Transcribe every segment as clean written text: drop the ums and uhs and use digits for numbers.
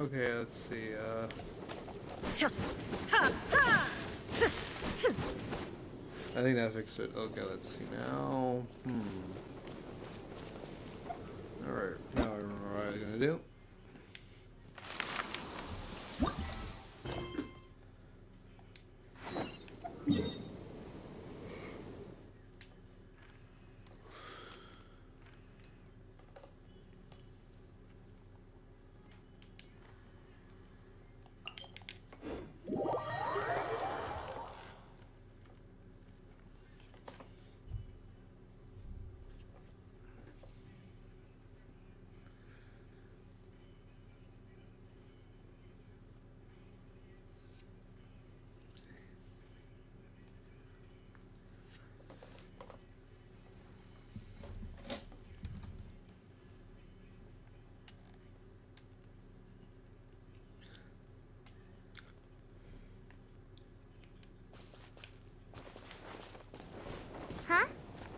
Okay, let's see. I think that fixed it. Okay, let's see now. Alright, now I remember what I was gonna do.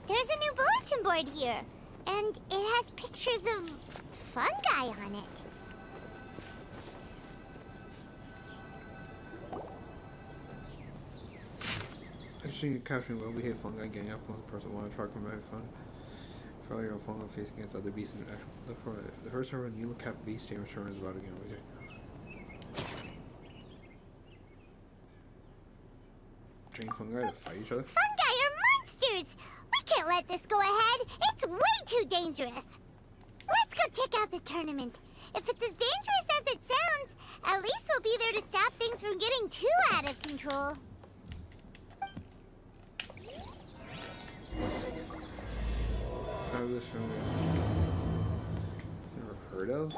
There's a new bulletin board here, and it has pictures of fungi on it. Interesting caption. Well, we hate fungi getting up on the person want to try to combat fun. Follow your fungi facing against other beasts in action. Look for it. The first server Yellow Cap Beast Tamer turn is about to get over here. Train fungi to fight each other? Fungi are monsters! We can't let this go ahead. It's way too dangerous. Let's go check out the tournament. If it's as dangerous as it sounds, at least we'll be there to stop things from getting too out of control. How is this from never heard of?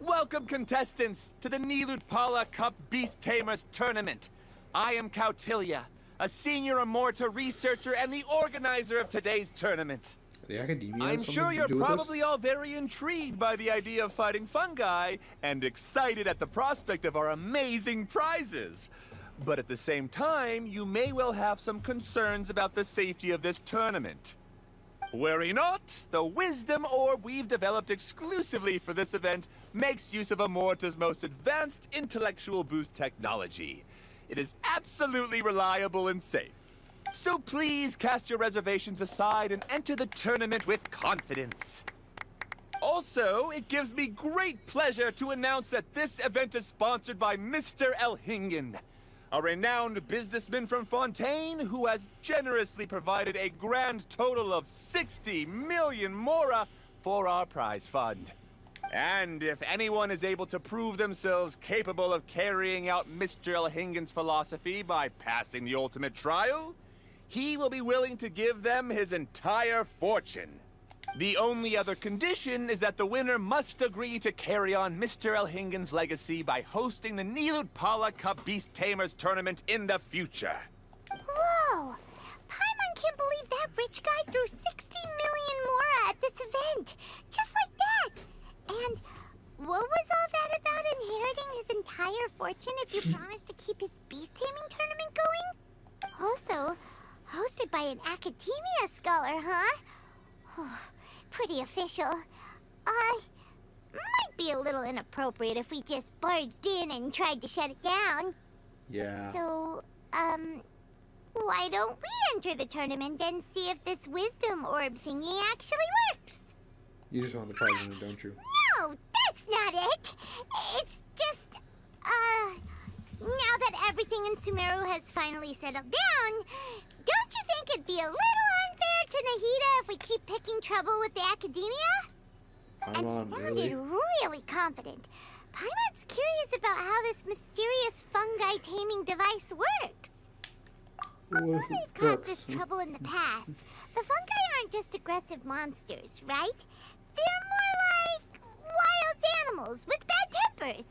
Welcome, contestants, to the Nilutpala Cup Beast Tamers Tournament. I am Cautilia, a senior Immorta researcher and the organizer of today's tournament. The academia. I'm sure you're probably all very intrigued by the idea of fighting fungi and excited at the prospect of our amazing prizes. But at the same time, you may well have some concerns about the safety of this tournament. Worry not, the wisdom orb we've developed exclusively for this event makes use of Immorta's most advanced intellectual boost technology. It is absolutely reliable and safe. So please cast your reservations aside and enter the tournament with confidence. Also, it gives me great pleasure to announce that this event is sponsored by Mr. Elhingen, a renowned businessman from Fontaine who has generously provided a grand total of 60 million mora for our prize fund. And if anyone is able to prove themselves capable of carrying out Mr. Elhingen's philosophy by passing the ultimate trial, he will be willing to give them his entire fortune. The only other condition is that the winner must agree to carry on Mr. Elhingen's legacy by hosting the Nilutpala Cup Beast Tamers Tournament in the future. Whoa! Paimon can't believe that rich guy threw 60 million mora at this event. Just like that. And what was all that about inheriting his entire fortune if you promised to keep his beast taming tournament going? Also, hosted by an academia scholar, huh? Oh, pretty official. Might be a little inappropriate if we just barged in and tried to shut it down. Yeah. So, why why don't we enter the tournament and see if this wisdom orb thingy actually works? You just want the prize winner, don't you? No, that's not it. It's just, now that everything in Sumeru has finally settled down, don't you think it'd be a little unfair to Nahida if we keep picking trouble with the academia? And he sounded really confident. Paimon's curious about how this mysterious fungi taming device works. Although they've caused this trouble in the past, the fungi aren't just aggressive monsters, right? They're more like wild animals with bad tempers.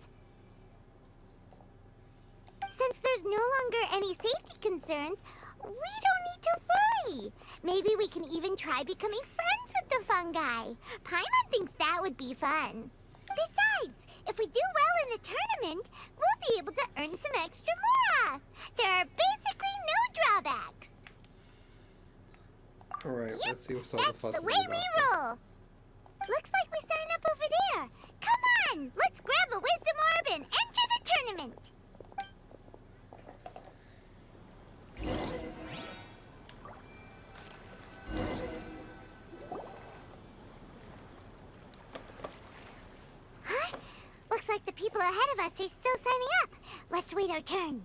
Since there's no longer any safety concerns, we don't need to worry. Maybe we can even try becoming friends with the fungi. Paimon thinks that would be fun. Besides, if we do well in the tournament, we'll be able to earn some extra mora. There are basically no drawbacks. Alright, Yep, let's see what's all the that's fuss the is way about. we roll. Looks like we sign up over there. Come on, let's grab a wisdom orb and enter the tournament. Huh? Looks like the people ahead of us are still signing up. Let's wait our turn.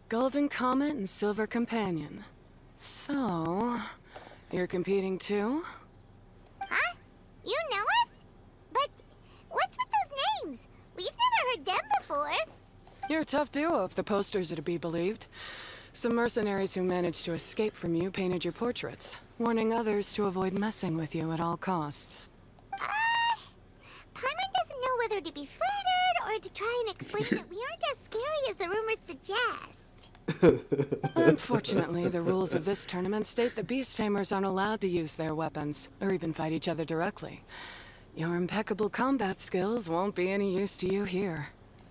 Golden Comet and Silver Companion. So, you're competing too? Huh? You know us? But what's with those names? We've never heard them before. You're a tough duo if the posters are to be believed. Some mercenaries who managed to escape from you painted your portraits, warning others to avoid messing with you at all costs. Paimon doesn't know whether to be flattered or to try and explain that we aren't as scary as the rumors suggest. Unfortunately, the rules of this tournament state that beast tamers aren't allowed to use their weapons, or even fight each other directly. Your impeccable combat skills won't be any use to you here.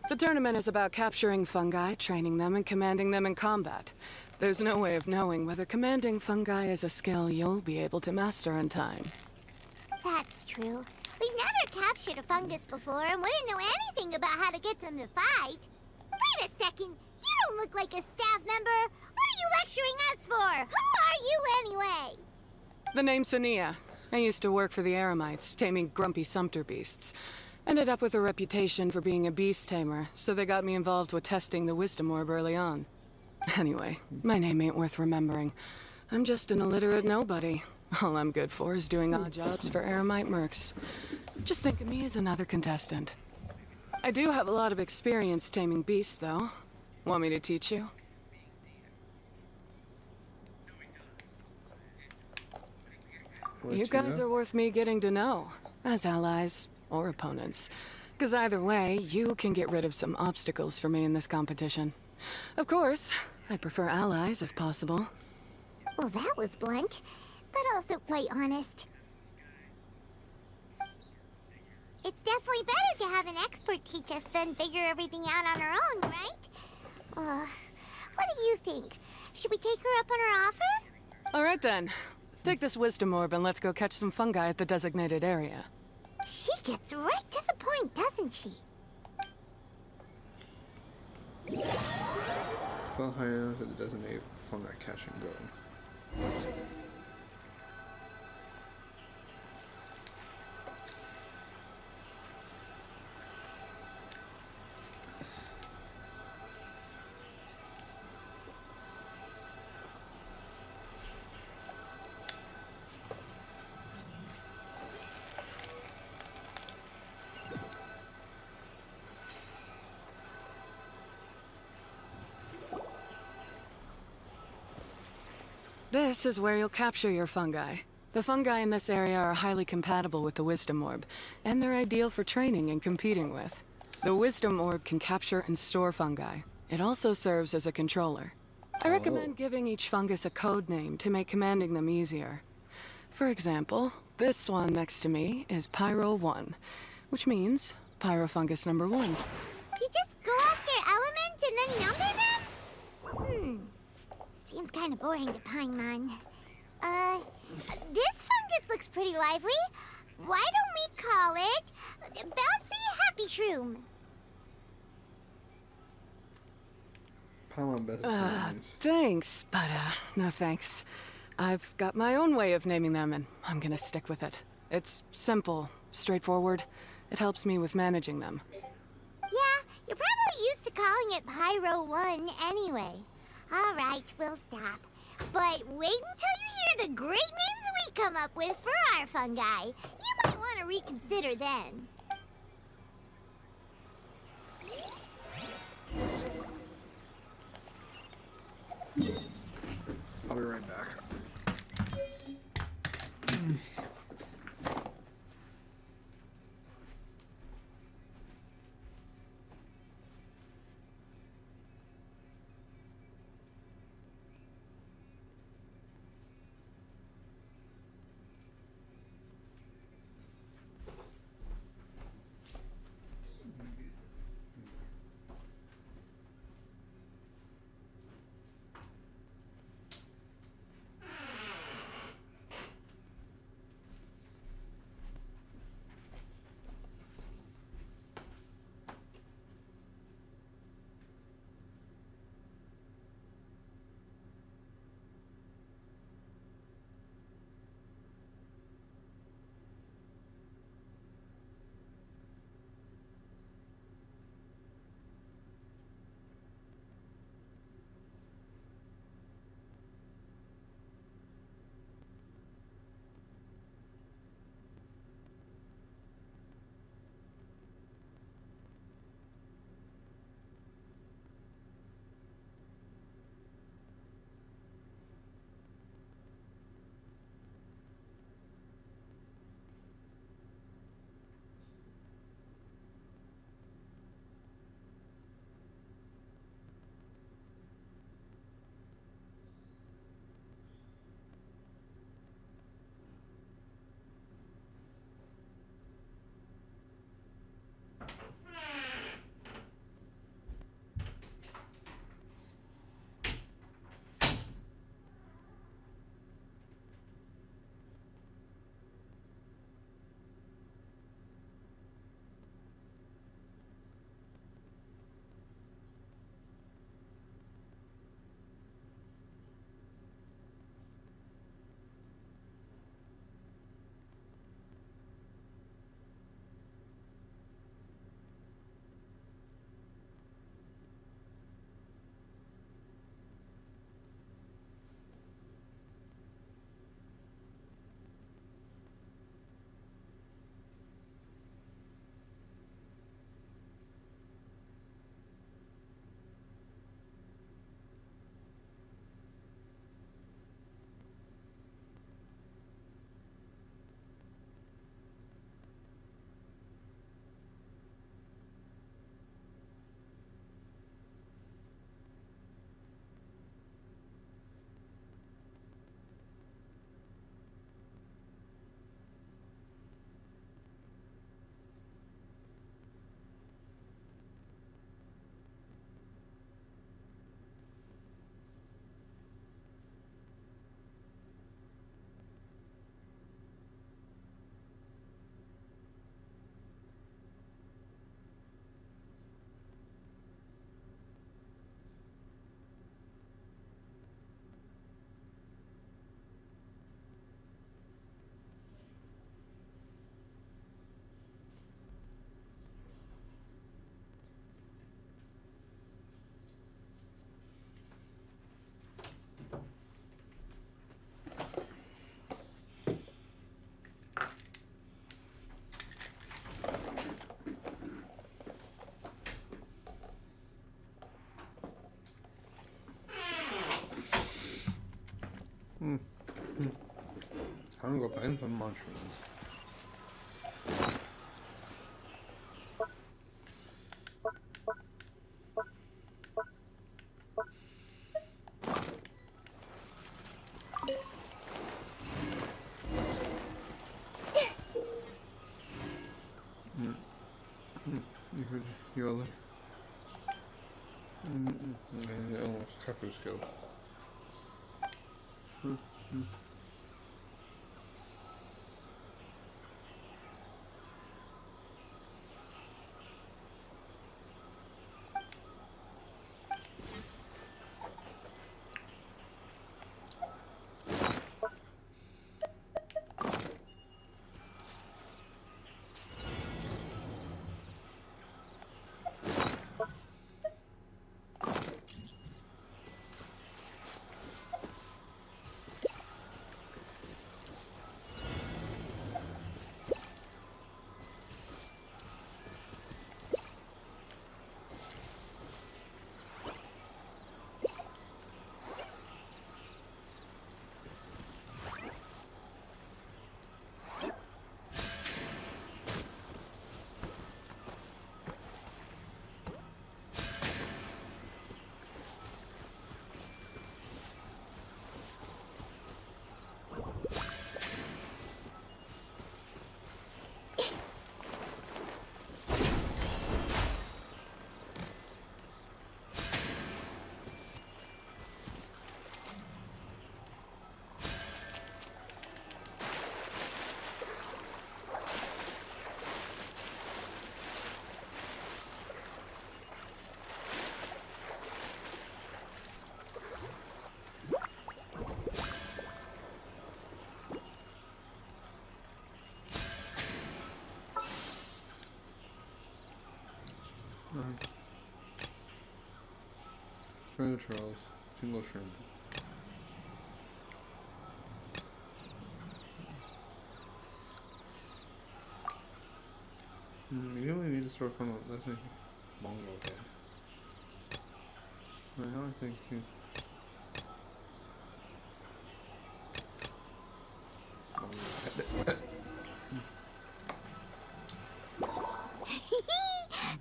The tournament is about capturing fungi, training them, and commanding them in combat. There's no way of knowing whether commanding fungi is a skill you'll be able to master in time. That's true. We've never captured a fungus before and wouldn't know anything about how to get them to fight. Wait a second. You don't look like a staff member. What are you lecturing us for? Who are you anyway? The name's Sania. I used to work for the Eremites, taming grumpy sumpter beasts. Ended up with a reputation for being a beast tamer, so they got me involved with testing the wisdom orb early on. Anyway, my name ain't worth remembering. I'm just an illiterate nobody. All I'm good for is doing odd jobs for Eremite mercs. Just think of me as another contestant. I do have a lot of experience taming beasts, though. Want me to teach you? You guys are worth me getting to know, as allies or opponents. Because either way, you can get rid of some obstacles for me in this competition. Of course, I prefer allies if possible. Well, that was blunt, but also quite honest. It's definitely better to have an expert teach us than figure everything out on our own, right? What do you think? Should we take her up on her offer? All right then. Take this wisdom orb and let's go catch some fungi at the designated area. She gets right to the point, doesn't she? Well, high enough that it doesn't a fungi catching go. This is where you'll capture your fungi. The fungi in this area are highly compatible with the wisdom orb, and they're ideal for training and competing with. The wisdom orb can capture and store fungi. It also serves as a controller. I recommend giving each fungus a code name to make commanding them easier. For example, this one next to me is Pyro 1, which means Pyrofungus number 1. You just go off their element and then number them? Seems kind of boring to Paimon. This fungus looks pretty lively. Why don't we call it Bouncy Happy Shroom? Paimon best names. Thanks, but no thanks. I've got my own way of naming them, and I'm gonna stick with it. It's simple, straightforward. It helps me with managing them. Yeah, you're probably used to calling it Pyro 1 anyway. Alright, we'll stop. But wait until you hear the great names we come up with for our fungi. You might want to reconsider then. I'll be right back. I'm gonna go find some mushrooms. You all almost cover skill. Spring Charles, single shrimp. You know we need to start from let's make bongo head. Right now I think bongo head.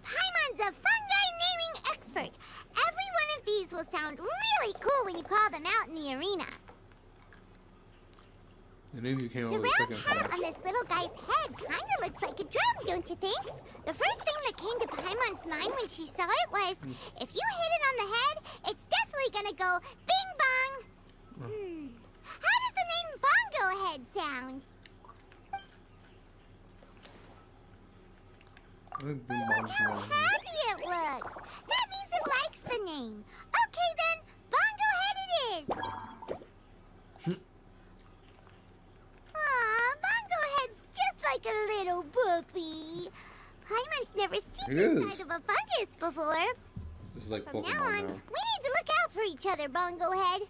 Paimon's a fungi naming expert. Every one of these will sound really cool when you call them out in the arena. The name you came up The with round second hat class. on this little guy's head kinda looks like a drum, don't you think? The first thing that came to Paimon's mind when she saw it was, if you hit it on the head, it's definitely gonna go bing bong. How does the name Bongo Head sound? Bing Look bong how bong. happy it looks. That means it likes the name. Okay then, Bongo Head it is. Aw, Bongo Head's just like a little puppy. Paimon's never seen It this is. side of a fungus before. This is like From Pokemon now on, now. we need to look out for each other, Bongo Head.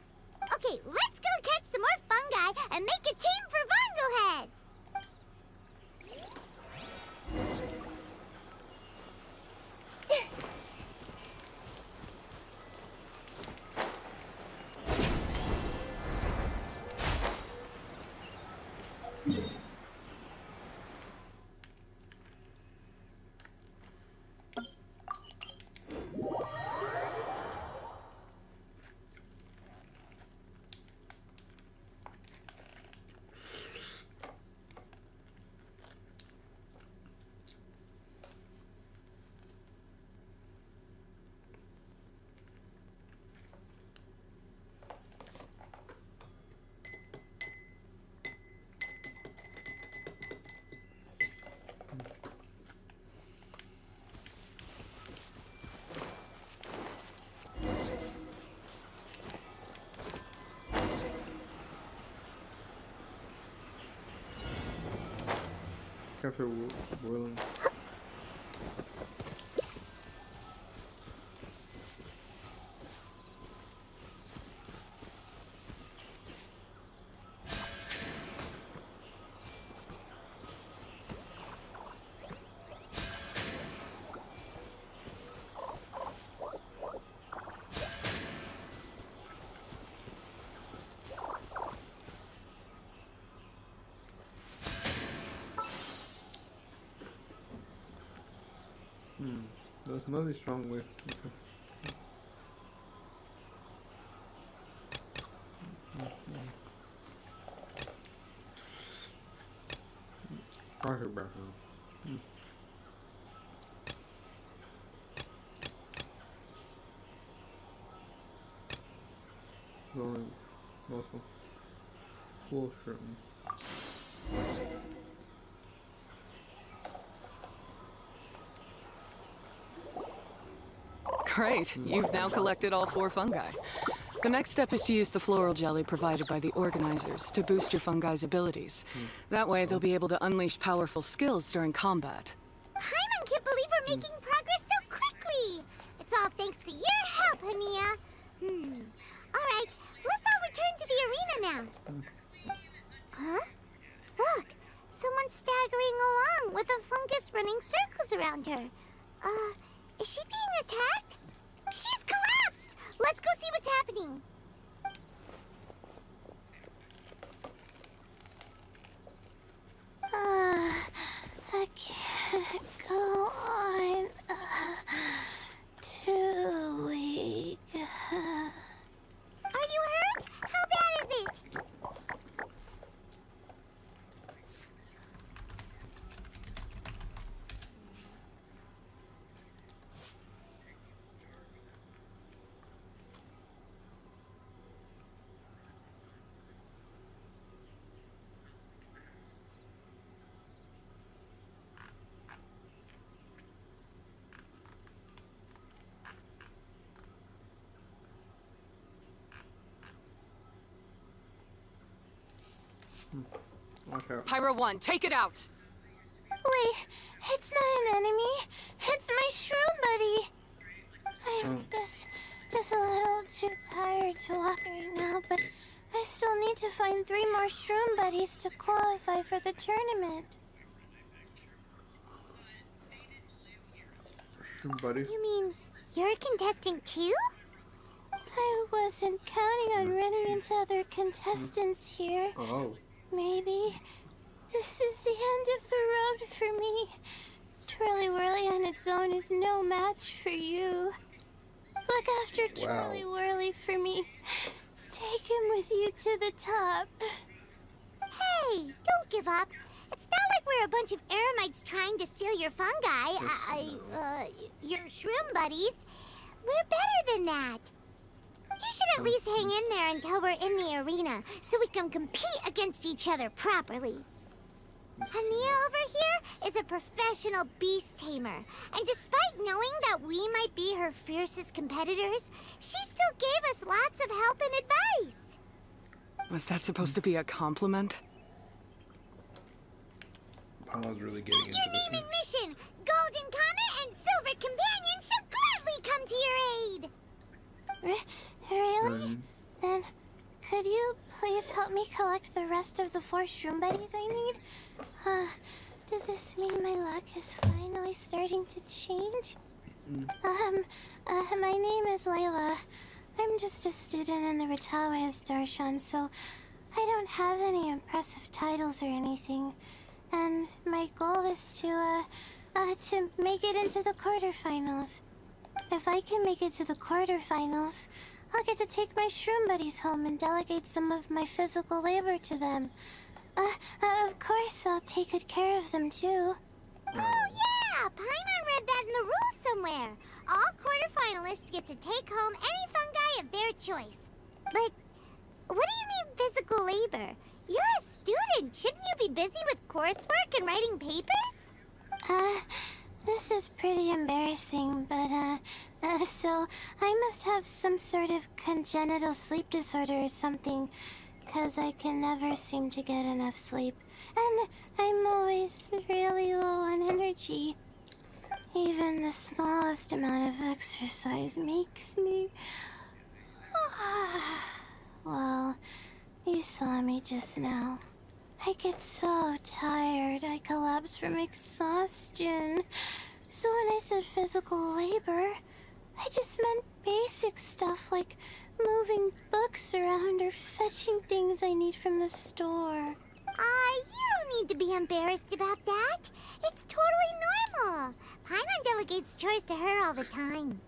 Okay, let's go catch some more fungi and make a team for Bongo Head. Capture Whirling. That's another strong way. Rocket background. Going also full shirt. Great, you've now collected all 4 fungi. The next step is to use the floral jelly provided by the organizers to boost your fungi's abilities. That way, they'll be able to unleash powerful skills during combat. Paimon can't believe we're making progress so quickly. It's all thanks to your help, Hania. All right, let's all return to the arena now. Huh? Look, someone's staggering along with a fungus running circles around her. Is she being attacked? She's collapsed! Let's go see what's happening. I can't go on. Too weak. Are you hurt? How bad is it? Watch out. Pyro 1, take it out! Wait, it's not an enemy. It's my shroom buddy. I'm Oh. just Just a little too tired to walk right now, but I still need to find 3 more shroom buddies to qualify for the tournament. Shroom buddies? You mean you're a contestant too? I wasn't counting on running into other contestants here. Oh. Maybe this is the end of the road for me. Twirly Whirly on its own is no match for you. Look after Twirly Whirly for me. Take him with you to the top. Hey, don't give up. It's not like we're a bunch of eremites trying to steal your fungi. Your shroom buddies. We're better than that. You should at least hang in there until we're in the arena, so we can compete against each other properly. Hania over here is a professional beast tamer, and despite knowing that we might be her fiercest competitors, she still gave us lots of help and advice. Was that supposed to be a compliment? Paula's really getting into Your this. name and mission, Golden Comet and Silver Companion shall gladly come to your aid. Really? Then, could you please help me collect the rest of the 4 shroom buddies I need? Does this mean my luck is finally starting to change? My name is Layla. I'm just a student in the Ratawa's Darshan, so I don't have any impressive titles or anything. And my goal is to make it into the quarterfinals. If I can make it to the quarterfinals, I'll get to take my shroom buddies home and delegate some of my physical labor to them. Of course, I'll take good care of them, too. Oh, yeah! Paimon read that in the rules somewhere. All quarterfinalists get to take home any fungi of their choice. But what do you mean physical labor? You're a student. Shouldn't you be busy with coursework and writing papers? This is pretty embarrassing, but, so I must have some sort of congenital sleep disorder or something, 'cause I can never seem to get enough sleep, and I'm always really low on energy. Even the smallest amount of exercise makes me... Well, you saw me just now. I get so tired, I collapse from exhaustion. So when I said physical labor, I just meant basic stuff like moving books around or fetching things I need from the store. You don't need to be embarrassed about that. It's totally normal. Paimon delegates chores to her all the time.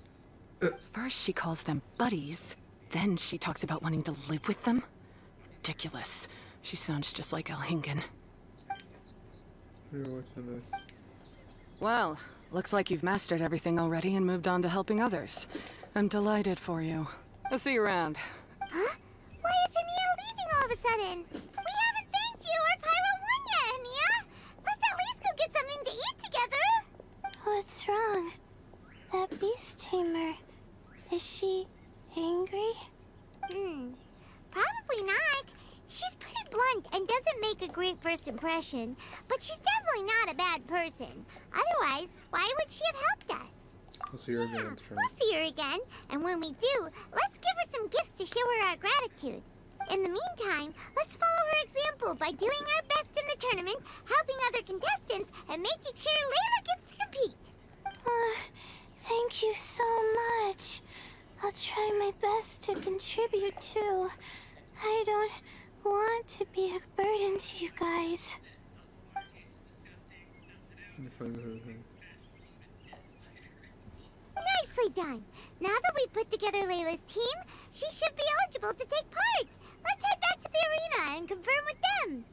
First she calls them buddies, then she talks about wanting to live with them. Ridiculous. She sounds just like Elhingen. Well, looks like you've mastered everything already and moved on to helping others. I'm delighted for you. I'll see you around. Huh? Why is Hania leaving all of a sudden? We haven't thanked you or Pyro won yet, Hania. Let's at least go get something to eat together. What's wrong? That beast tamer, is she angry? Probably not. She's pretty blunt and doesn't make a great first impression, but she's definitely not a bad person. Otherwise, why would she have helped us? We'll see her again. We'll see her again, and when we do, let's give her some gifts to show her our gratitude. In the meantime, let's follow her example by doing our best in the tournament, helping other contestants, and making sure Layla gets to compete. Thank you so much. I'll try my best to contribute too. I don't want to be a burden to you guys. Nicely done. Now that we put together Layla's team, she should be eligible to take part. Let's head back to the arena and confirm with them.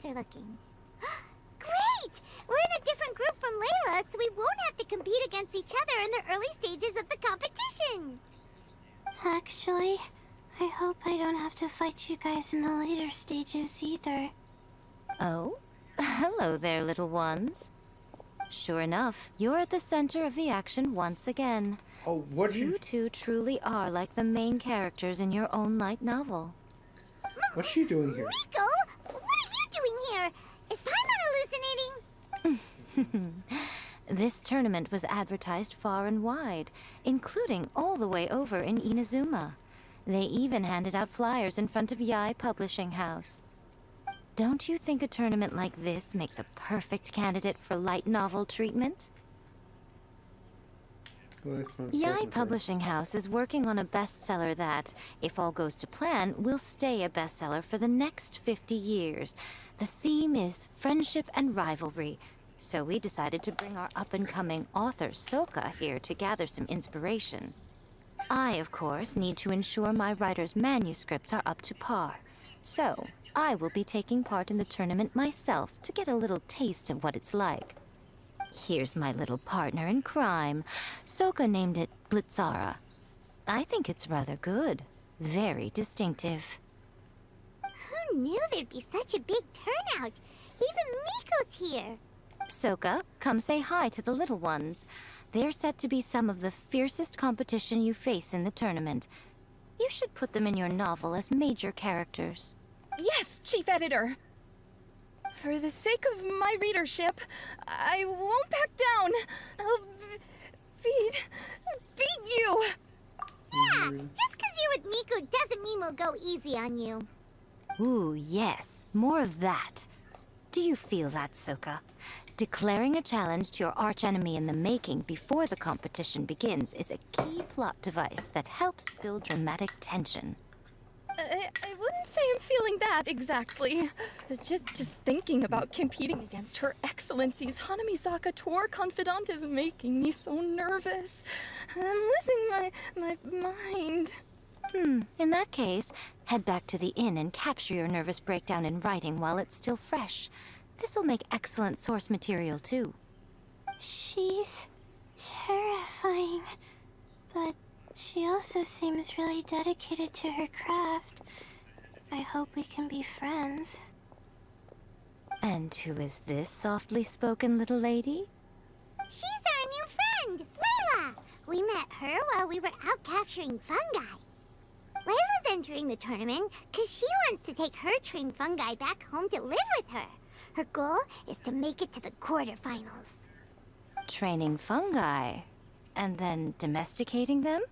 friends are looking. Great! We're in a different group from Layla, so we won't have to compete against each other in the early stages of the competition. Actually, I hope I don't have to fight you guys in the later stages either. Oh? Hello there, little ones. Sure enough, you're at the center of the action once again. Oh, what You two truly are like the main characters in your own light novel. What's she doing here? Miko, what are you doing here? Is Paimon hallucinating? This tournament was advertised far and wide, including all the way over in Inazuma. They even handed out flyers in front of Yae Publishing House. Don't you think a tournament like this makes a perfect candidate for light novel treatment? Yae Publishing House is working on a bestseller that, if all goes to plan, will stay a bestseller for the next 50 years. The theme is friendship and rivalry, so we decided to bring our up-and-coming author Soka here to gather some inspiration. I, of course, need to ensure my writer's manuscripts are up to par. So, I will be taking part in the tournament myself to get a little taste of what it's like. Here's my little partner in crime. Soka named it Blitzara. I think it's rather good. Very distinctive. Who knew there'd be such a big turnout? Even Miko's here. Soka, come say hi to the little ones. They're set to be some of the fiercest competition you face in the tournament. You should put them in your novel as major characters. Yes, Chief Editor. For the sake of my readership, I won't back down. I'll beat you. Yeah, just 'cause you're with Miko doesn't mean we'll go easy on you. Ooh, yes. More of that. Do you feel that, Soka? Declaring a challenge to your archenemy in the making before the competition begins is a key plot device that helps build dramatic tension. I wouldn't say I'm feeling that exactly. Just thinking about competing against Her Excellency's Hanamizaka tour confidant is making me so nervous. I'm losing my mind. In that case, head back to the inn and capture your nervous breakdown in writing while it's still fresh. This'll make excellent source material, too. She's terrifying, but she also seems really dedicated to her craft. I hope we can be friends. And who is this softly spoken little lady? She's our new friend, Layla. We met her while we were out capturing fungi. Layla's entering the tournament because she wants to take her trained fungi back home to live with her. Her goal is to make it to the quarterfinals. Training fungi, and then domesticating them?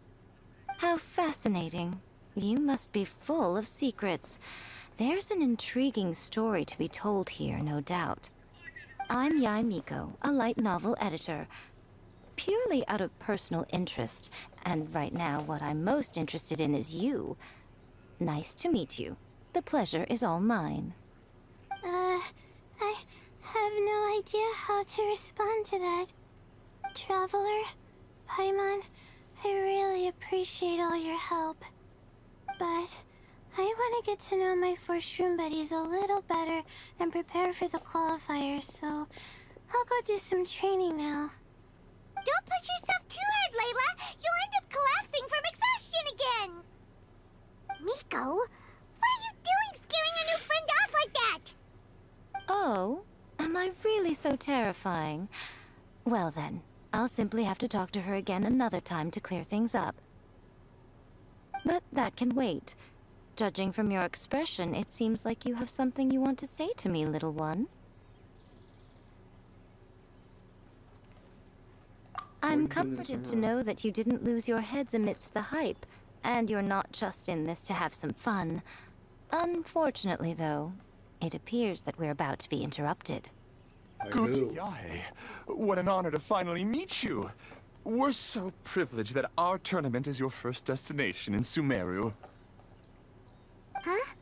How fascinating. You must be full of secrets. There's an intriguing story to be told here, no doubt. I'm Yae Miko, a light novel editor. Purely out of personal interest, and right now what I'm most interested in is you. Nice to meet you. The pleasure is all mine. I have no idea how to respond to that. Traveler, Paimon, I really appreciate all your help. But I want to get to know my four shroom buddies a little better and prepare for the qualifiers, so I'll go do some training now. Don't push yourself too hard, Layla. You'll end up collapsing from exhaustion again. Miko, what are you doing scaring a new friend off like that? Oh, am I really so terrifying? Well then, I'll simply have to talk to her again another time to clear things up. But that can wait. Judging from your expression, it seems like you have something you want to say to me, little one. I'm comforted to know that you didn't lose your heads amidst the hype, and you're not just in this to have some fun. Unfortunately, though, it appears that we're about to be interrupted. Good Yae. What an honor to finally meet you. We're so privileged that our tournament is your first destination in Sumeru. Huh?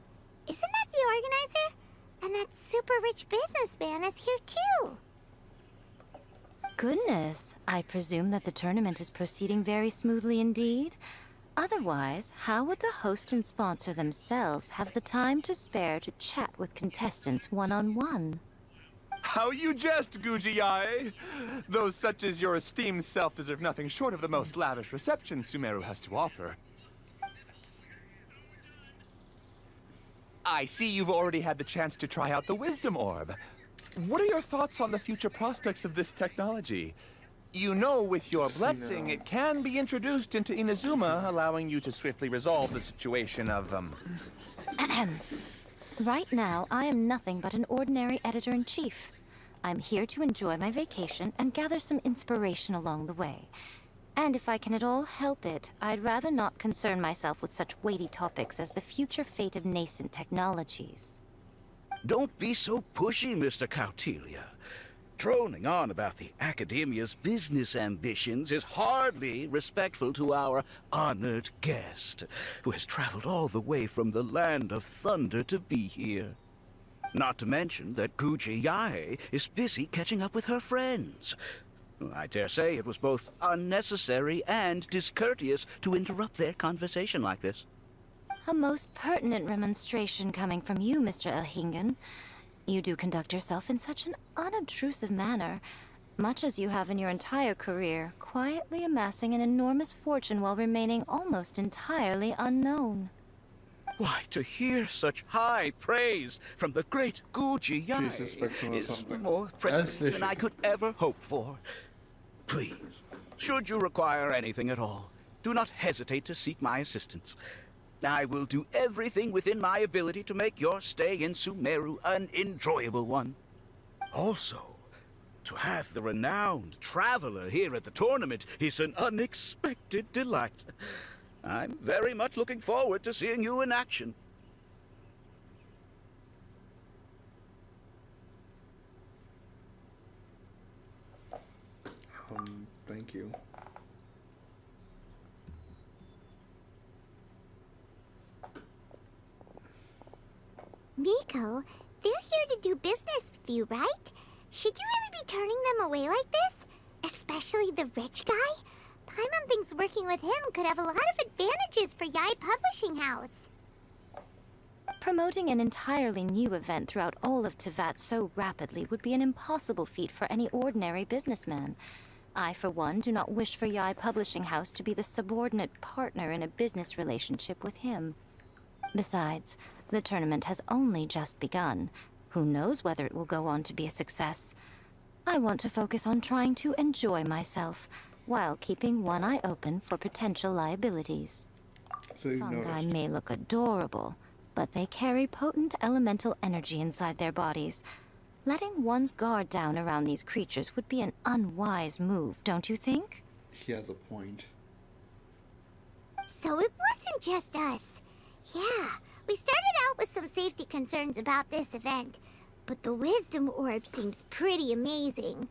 Isn't that the organizer? And that super rich businessman is here too. Goodness, I presume that the tournament is proceeding very smoothly indeed. Otherwise, how would the host and sponsor themselves have the time to spare to chat with contestants one-on-one? How you jest, Guji-ai! Those such as your esteemed self deserve nothing short of the most lavish reception Sumeru has to offer. I see you've already had the chance to try out the Wisdom Orb. What are your thoughts on the future prospects of this technology? You know, with your blessing, it can be introduced into Inazuma, allowing you to swiftly resolve the situation of, Right now, I am nothing but an ordinary editor-in-chief. I'm here to enjoy my vacation and gather some inspiration along the way. And if I can at all help it, I'd rather not concern myself with such weighty topics as the future fate of nascent technologies. Don't be so pushy, Mr. Cautelia. Droning on about the Academia's business ambitions is hardly respectful to our honored guest, who has traveled all the way from the land of thunder to be here. Not to mention that Guji-ai is busy catching up with her friends. I dare say it was both unnecessary and discourteous to interrupt their conversation like this. A most pertinent remonstration coming from you, Mr. Elhingen. You do conduct yourself in such an unobtrusive manner, much as you have in your entire career, quietly amassing an enormous fortune while remaining almost entirely unknown. Why, to hear such high praise from the great Guji-ai Disrespectful or is something. more precious than I could ever hope for. Please, should you require anything at all, do not hesitate to seek my assistance. I will do everything within my ability to make your stay in Sumeru an enjoyable one. Also, to have the renowned traveler here at the tournament is an unexpected delight. I'm very much looking forward to seeing you in action. Thank you. Miko, they're here to do business with you, right? Should you really be turning them away like this? Especially the rich guy? Paimon thinks working with him could have a lot of advantages for Yae Publishing House. Promoting an entirely new event throughout all of Teyvat so rapidly would be an impossible feat for any ordinary businessman. I, for one, do not wish for Yae Publishing House to be the subordinate partner in a business relationship with him. Besides, the tournament has only just begun. Who knows whether it will go on to be a success? I want to focus on trying to enjoy myself, while keeping one eye open for potential liabilities. So you Fungi noticed. may look adorable, but they carry potent elemental energy inside their bodies. Letting one's guard down around these creatures would be an unwise move, don't you think? He has a point. So it wasn't just us. Yeah, we started out with some safety concerns about this event, but the Wisdom Orb seems pretty amazing.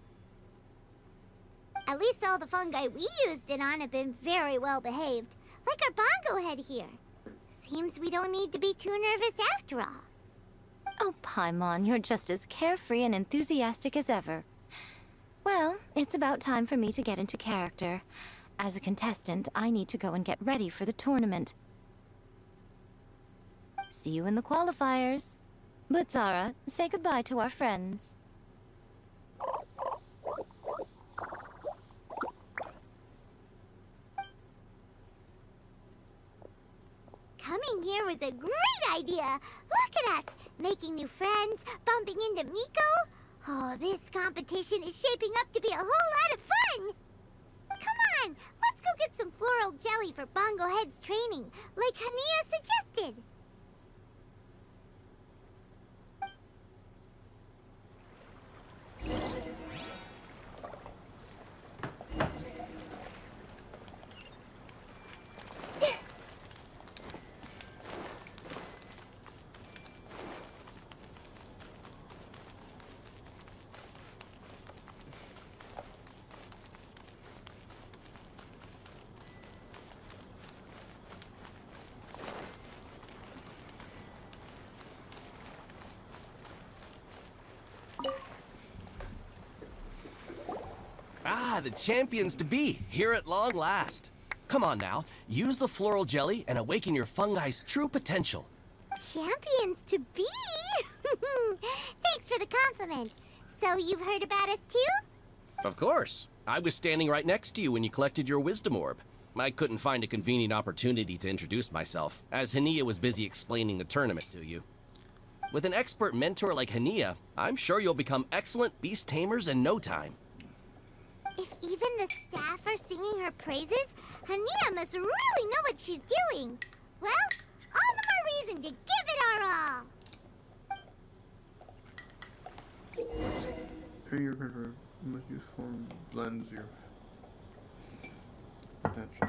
At least all the fungi we used it on have been very well behaved, like our bongo head here. Seems we don't need to be too nervous after all. Oh, Paimon, you're just as carefree and enthusiastic as ever. Well, it's about time for me to get into character. As a contestant, I need to go and get ready for the tournament. See you in the qualifiers. Blitzara, say goodbye to our friends. Coming here was a great idea. Look at us, making new friends, bumping into Miko. Oh, this competition is shaping up to be a whole lot of fun. Come on, let's go get some floral jelly for Bongo Head's training, like Hania suggested. Ah, the champions to be, here at long last. Come on now, use the floral jelly and awaken your fungi's true potential. Champions to be! Thanks for the compliment. So you've heard about us too? Of course. I was standing right next to you when you collected your wisdom orb. I couldn't find a convenient opportunity to introduce myself, as Hania was busy explaining the tournament to you. With an expert mentor like Hania, I'm sure you'll become excellent beast tamers in no time. If even the staff are singing her praises, Hania must really know what she's doing. Well, all the more reason to give it our all. Here you're going to most useful blends your potential.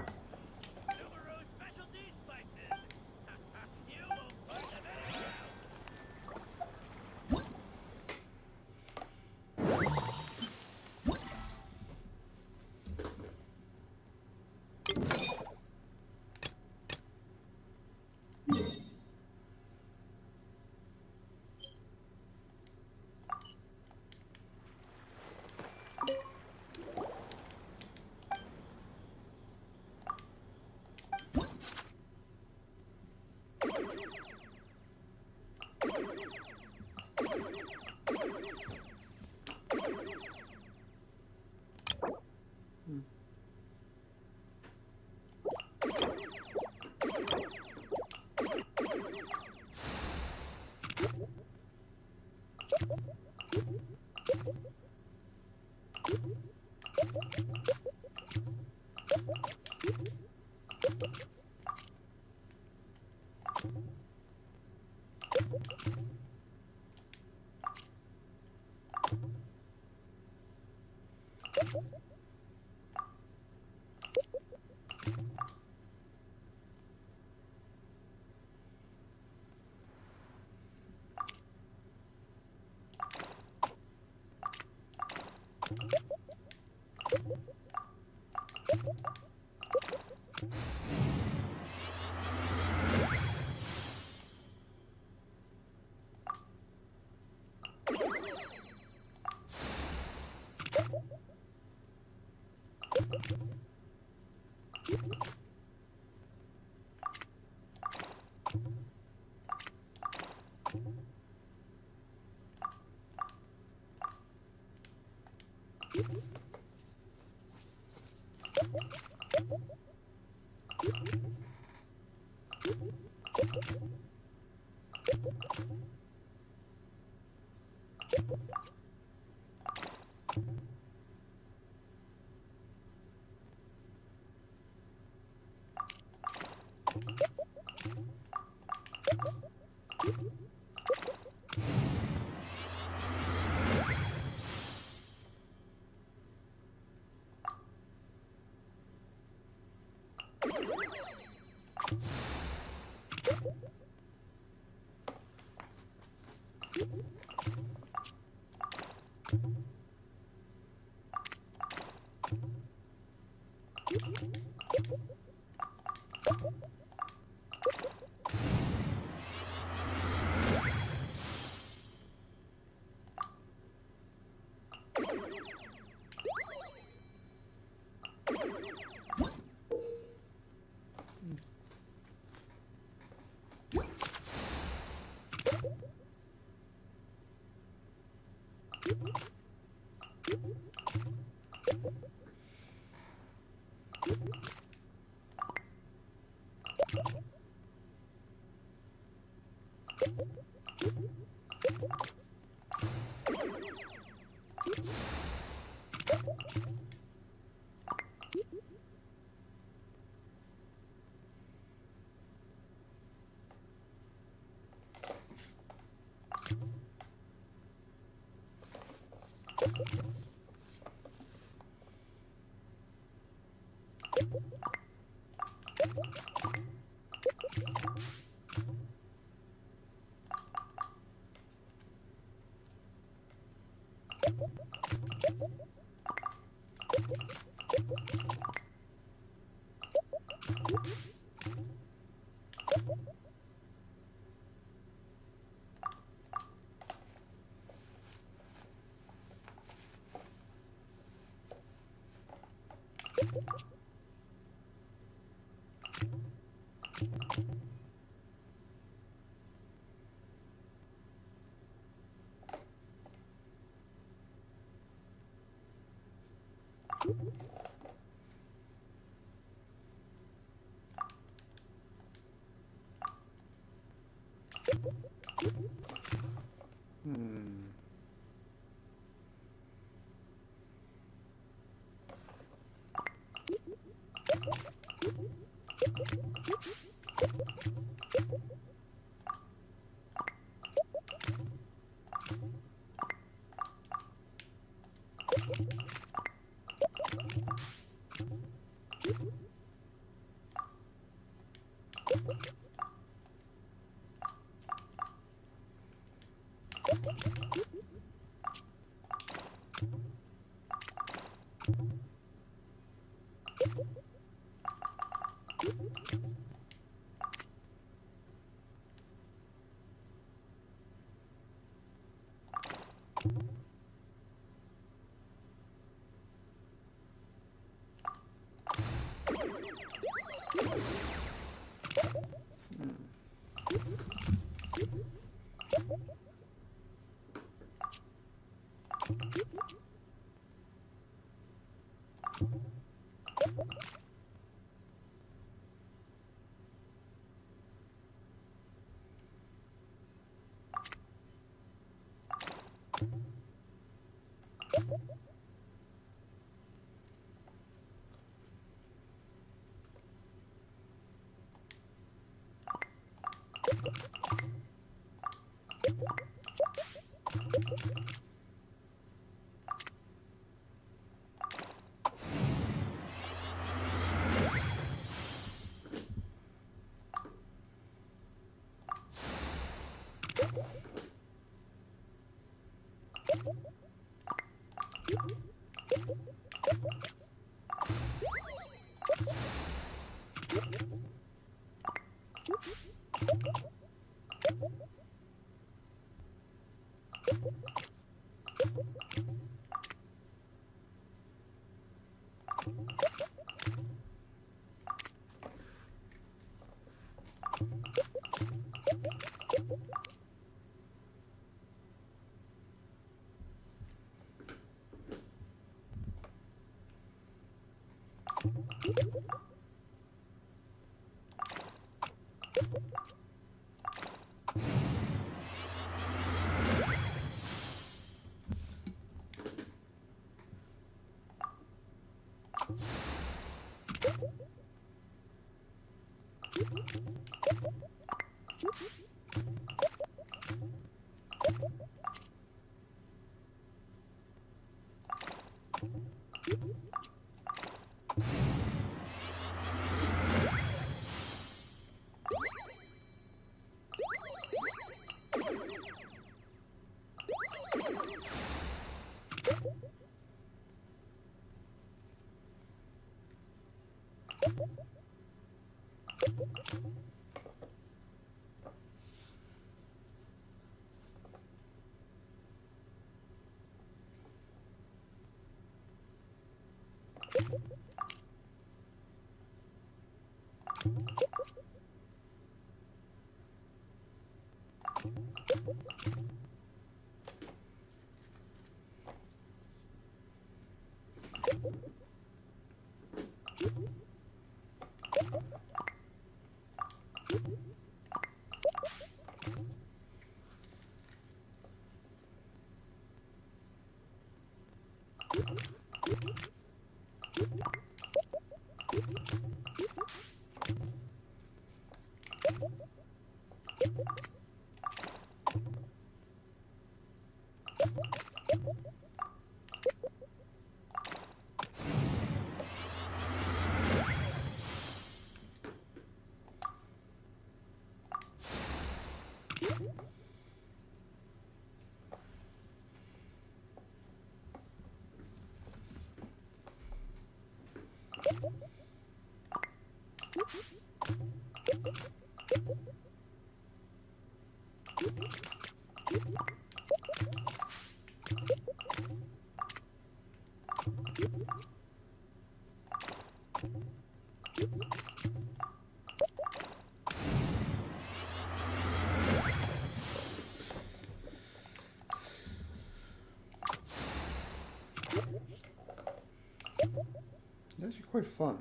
actually quite fun.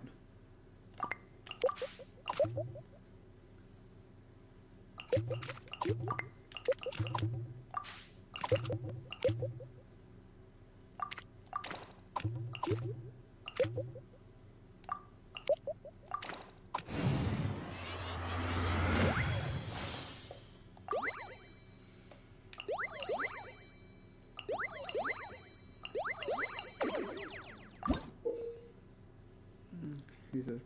He's a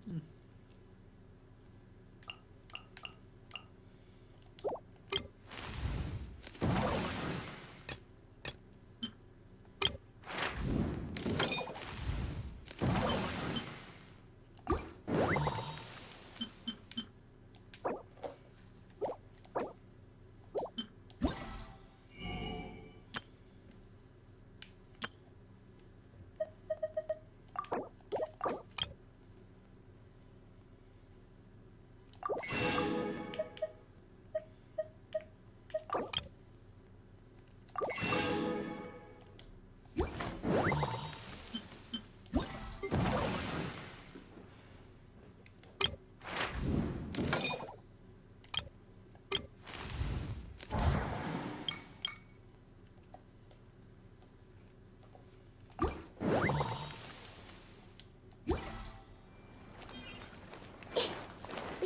We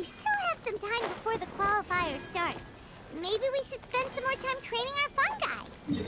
still have some time before the qualifiers start. Maybe we should spend some more time training our fun guy.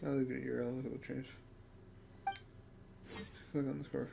I'll look at your look at the change. Click on the score.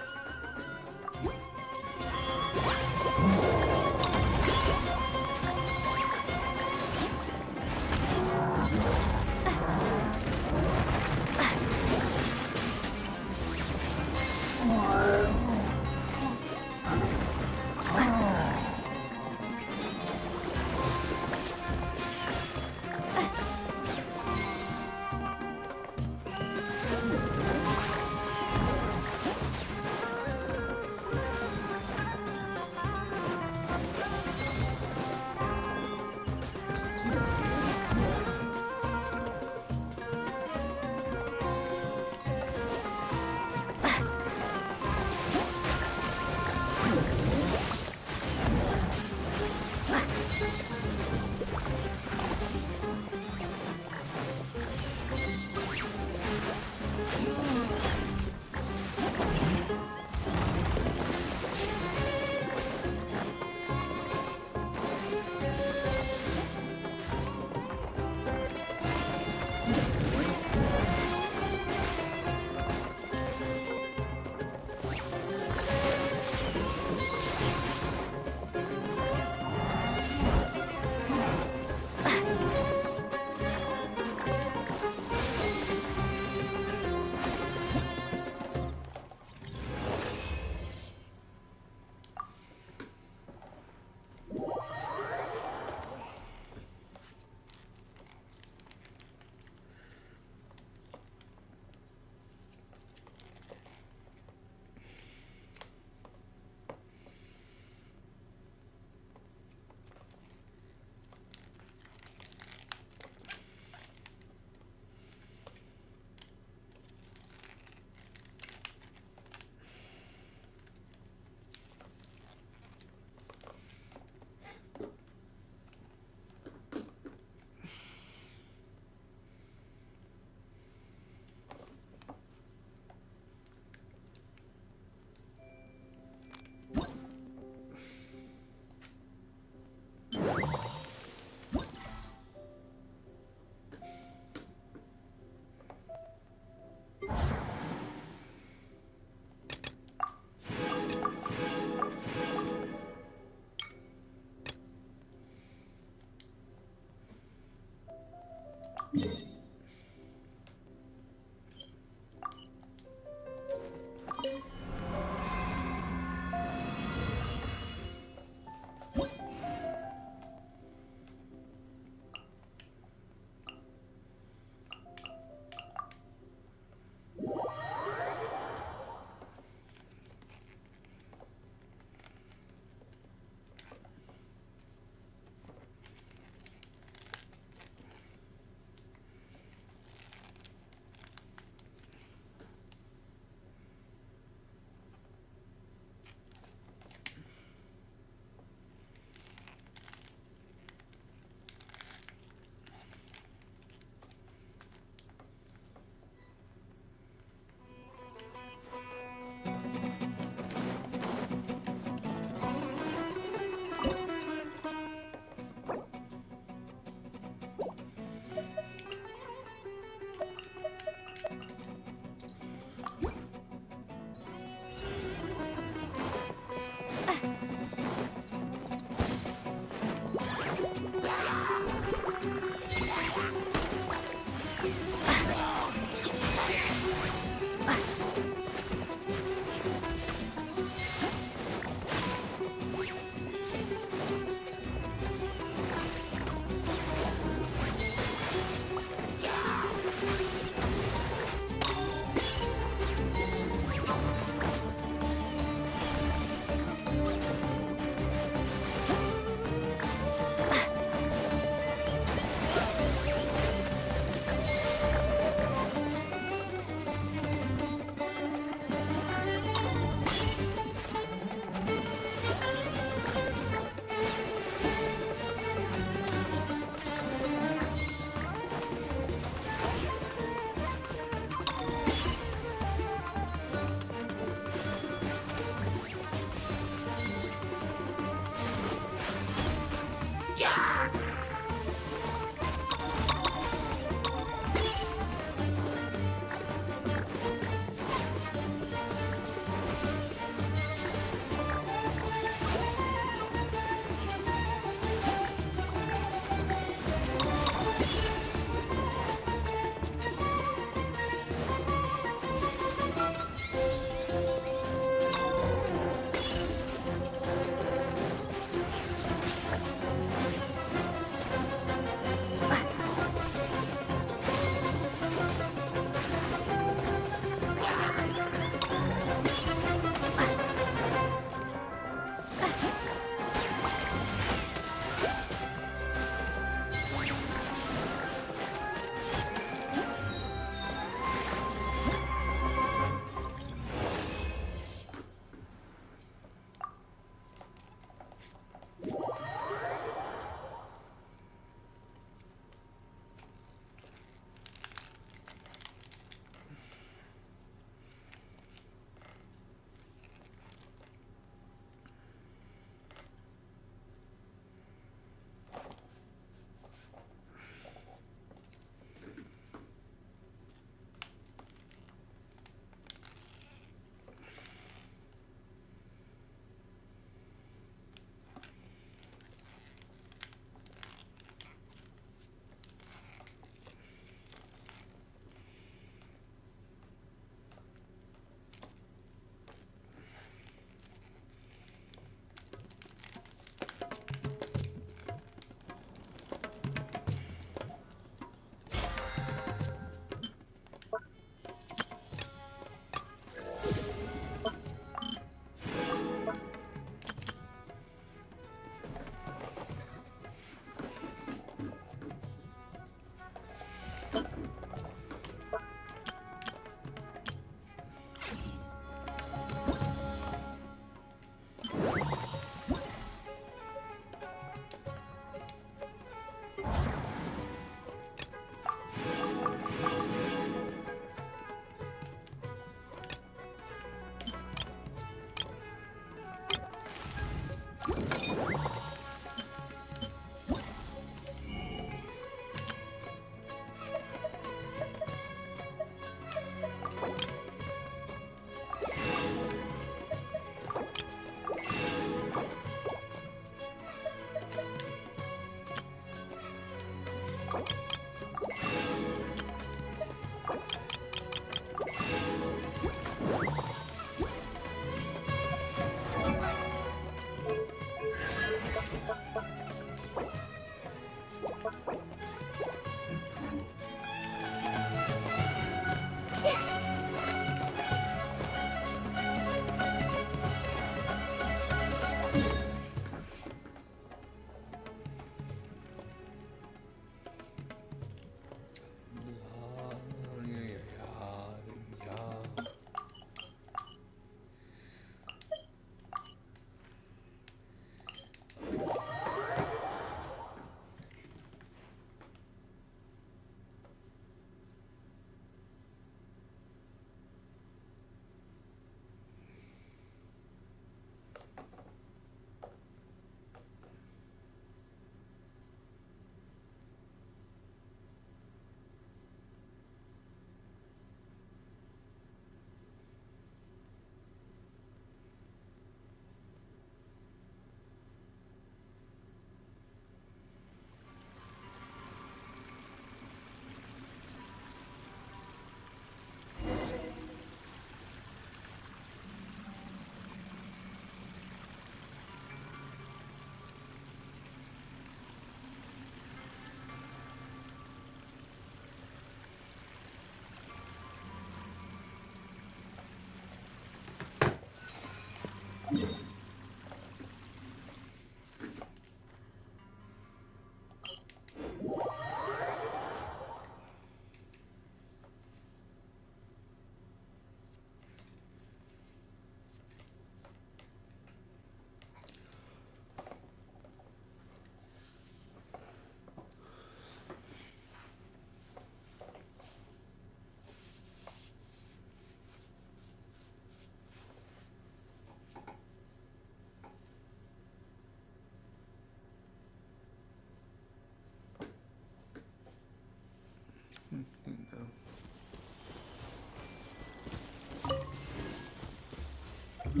I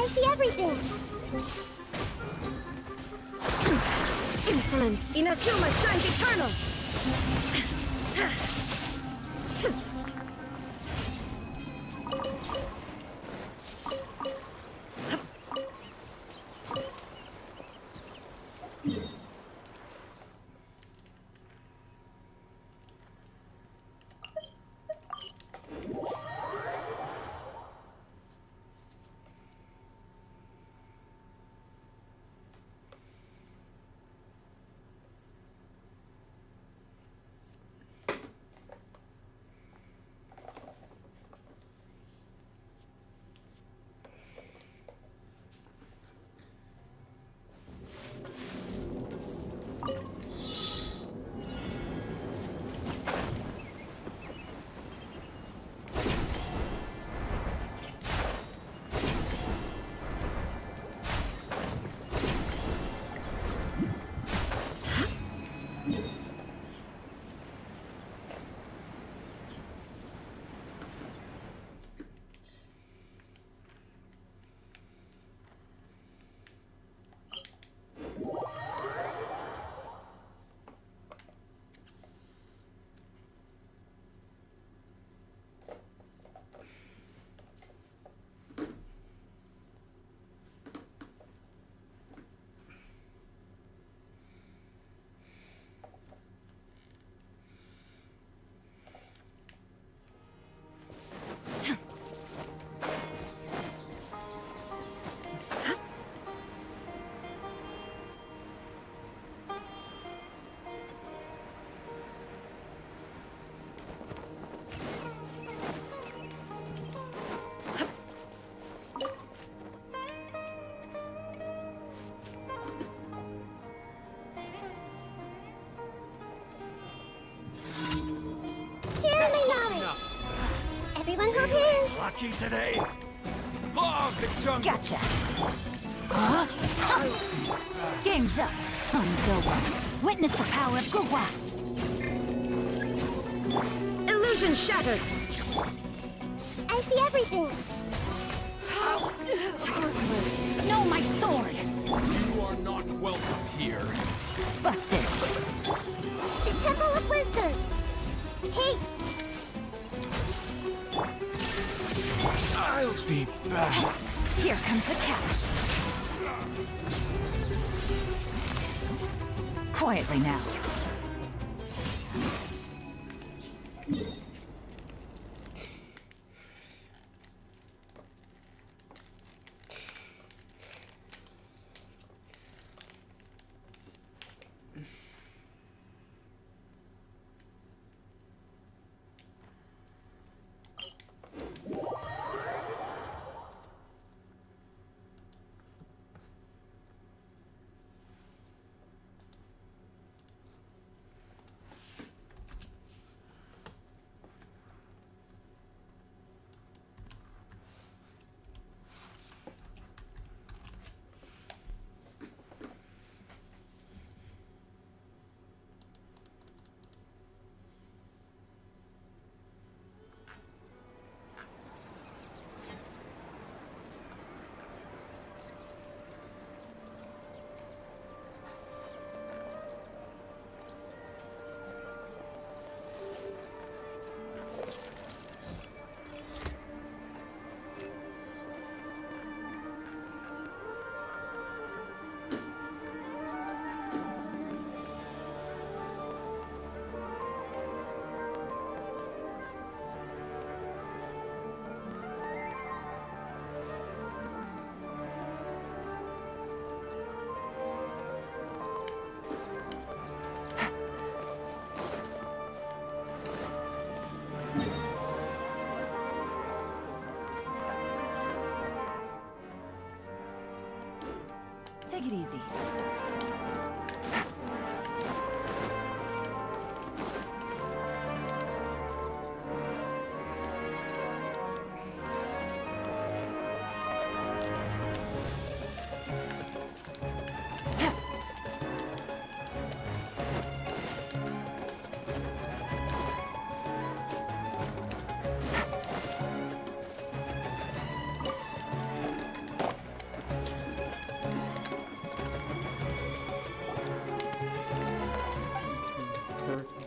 see everything. Insolent! Inazuma shines eternal! Everyone hold hands. Lucky today. Log the jungle! Gotcha. Game's up. Fun's over. Witness the power of Guhua. Illusion shattered! I see everything. Heartless. No, my sword. You are not welcome here. Busted. The Temple of Wisdom. Hey, I'll be back. Here comes the catch. Quietly now. Take it easy. Perfect.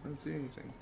I don't see anything.